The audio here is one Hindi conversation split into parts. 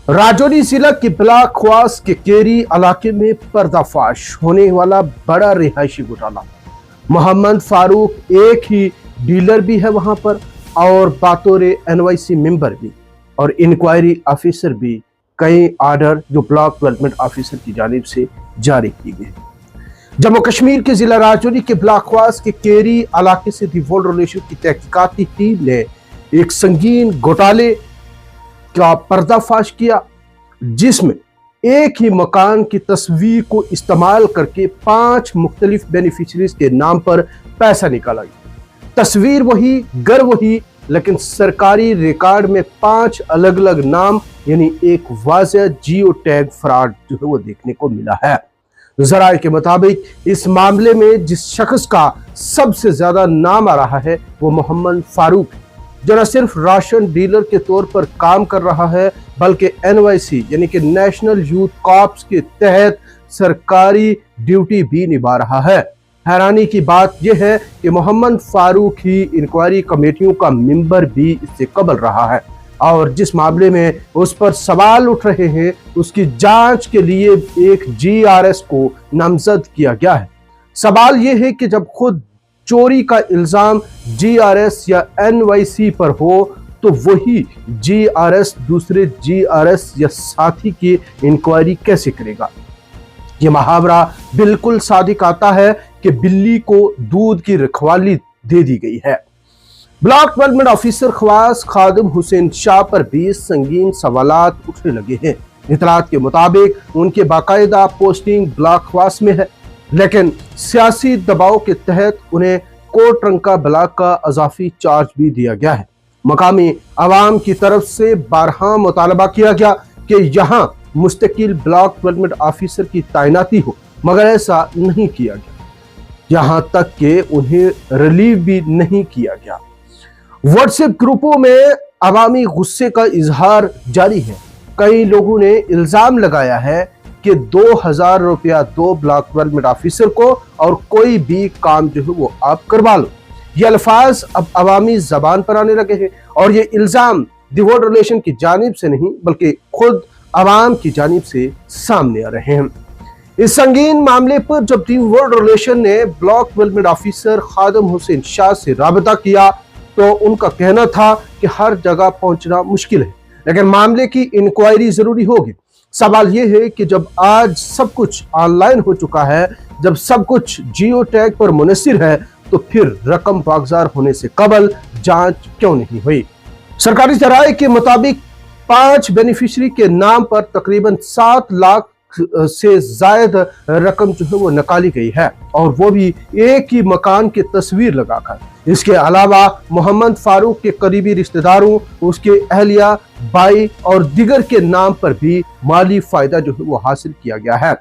राजौरी जिला के ब्लॉक ख्वास के केरी इलाके में पर्दाफाश होने वाला बड़ा रिहायशी घोटाला। मोहम्मद फारूक एक ही डीलर भी है वहां पर और बातौर NYC मेंबर भी और इंक्वायरी ऑफिसर भी। कई आर्डर जो ब्लॉक डेवलपमेंट ऑफिसर की जानिब से जारी किए गए। जम्मू कश्मीर के जिला राजौरी के ब्लॉक ख्वास के केरी इलाके से डिफॉल्ट रिलेशन की तहकीकाती टीम ने एक संगीन घोटाले का पर्दाफाश किया, जिसमें एक ही मकान की तस्वीर को इस्तेमाल करके 5 मुख्तलिफ बेनिफिशरीज के नाम पर पैसा निकाला गया। तस्वीर वही, घर वही, लेकिन सरकारी रिकॉर्ड में 5 अलग अलग नाम, यानी एक वाज़ेह जियो टैग फ्रॉड जो है वो देखने को मिला है। ज़राए के मुताबिक इस मामले में जिस शख्स का सबसे ज्यादा नाम आ रहा है वो मोहम्मद फारूक, जो न सिर्फ राशन डीलर के तौर पर काम कर रहा है बल्कि NYC यानी कि नेशनल यूथ कॉर्प्स के तहत सरकारी ड्यूटी भी निभा रहा है। हैरानी की बात यह है कि मोहम्मद फारूक ही इंक्वायरी कमेटियों का मेंबर भी इससे कबल रहा है और जिस मामले में उस पर सवाल उठ रहे हैं उसकी जांच के लिए एक GRS को नामजद किया गया है। सवाल यह है कि जब खुद चोरी का इल्जाम GRS या NYC पर हो तो वही GRS दूसरे GRS या साथी की इंक्वायरी कैसे करेगा। यह मुहावरा बिल्कुल सादिक आता है कि बिल्ली को दूध की रखवाली दे दी गई है। ब्लॉक डेवलपमेंट ऑफिसर ख्वास खादिम हुसैन शाह पर भी संगीन सवालात उठने लगे हैं। इतलात के मुताबिक उनके बाकायदा पोस्टिंग ब्लॉक ख्वास में है, लेकिन सियासी दबाव के तहत उन्हें कोट रंका ब्लॉक का अजाफी चार्ज भी दिया गया है। मकामी आवाम की तरफ से बारहा मुतालबा किया गया कि यहाँ मुस्तकिल ब्लॉक डेवलपमेंट ऑफिसर की तैनाती हो, मगर ऐसा नहीं किया गया, यहाँ तक कि उन्हें रिलीव भी नहीं किया गया। व्हाट्सएप ग्रुपों में अवामी गुस्से का इजहार जारी है। कई लोगों ने इल्जाम लगाया है कि 2000 रुपया दो ब्लॉक डेवलपमेंट ऑफिसर को और कोई भी काम जो है वो आप करवा लो। ये अल्फाज अब अवामी जबान पर आने लगे हैं और ये इल्जाम डिवोर्स रिलेशन की जानिब से नहीं बल्कि खुद अवाम की जानिब से सामने आ रहे हैं। इस संगीन मामले पर जब डिवोर्स रिलेशन ने ब्लॉक डेवलपमेंट ऑफिसर खादिम हुसैन शाह से राबता किया तो उनका कहना था कि हर जगह पहुंचना मुश्किल है, लेकिन मामले की इंक्वायरी जरूरी होगी। सवाल यह है कि जब आज सब कुछ ऑनलाइन हो चुका है, जब सब कुछ जियो टैग पर मुनसिर है, तो फिर रकम वागजार होने से कबल जांच क्यों नहीं हुई। सरकारी ज़राए के मुताबिक 5 बेनिफिशरी के नाम पर तकरीबन 7 लाख से जायद रकम जो है वो निकाली गई है और वो भी एक ही मकान की तस्वीर लगाकर। इसके अलावा मोहम्मद फारूक के करीबी रिश्तेदारों, उसके अहलिया, भाई और दिगर के नाम पर भी माली फायदा जो है वो हासिल किया गया है।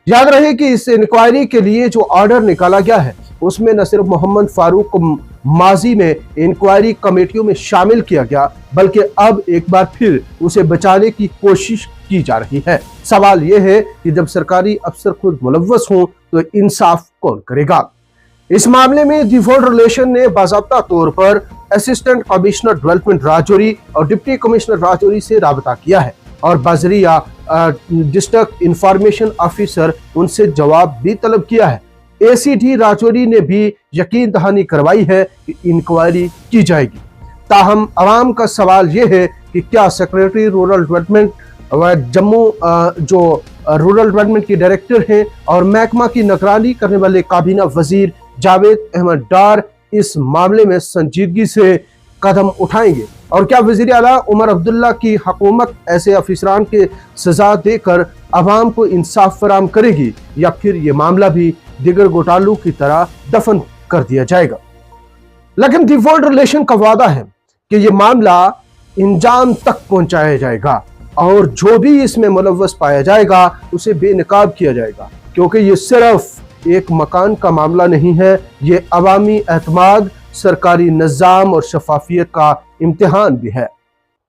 याद रहे कि इस इंक्वायरी के लिए जो ऑर्डर निकाला गया है उसमें न सिर्फ मोहम्मद फारूक को माजी में इंक्वायरी कमेटियों में शामिल किया गया बल्कि अब एक बार फिर उसे बचाने की कोशिश की जा रही है। सवाल यह है कि जब सरकारी अफसर खुद मुलव्वस हों तो इंसाफ कौन करेगा। इस मामले में डिफॉल्ट रिलेशन ने बाज़ाब्ता तौर पर असिस्टेंट कमिश्नर डेवलपमेंट राजौरी और डिप्टी कमिश्नर राजौरी से राबता किया है और बजरिया डिस्ट्रिक्ट इंफॉर्मेशन ऑफिसर उनसे जवाब भी तलब किया है। ACD राजौरी ने भी यकीन दहानी करवाई है कि इंक्वायरी की जाएगी। ताहम अवाम का सवाल यह है कि क्या सेक्रेटरी रूरल डेवलपमेंट जम्मू जो रूरल डेवलपमेंट के डायरेक्टर हैं और महकमा की निगरानी करने वाले काबीना वजीर जावेद अहमद डार इस मामले में संजीदगी से कदम उठाएंगे और क्या वजीर आला उमर अब्दुल्ला की हुकूमत ऐसे अफसरान के सजा देकर अवाम को इंसाफ फराम करेगी या फिर ये मामला भी दिगर घोटालों की तरह दफन कर दिया जाएगा। लेकिन डिफॉल्ट रिलेशन का वादा है कि ये मामला इंजाम तक पहुंचाया जाएगा और जो भी इसमें मुलव्वस पाया जाएगा उसे बेनकाब किया जाएगा, क्योंकि ये सिर्फ एक मकान का मामला नहीं है, ये अवामी एतमाद, सरकारी निज़ाम और शफाफियत का इम्तिहान भी है।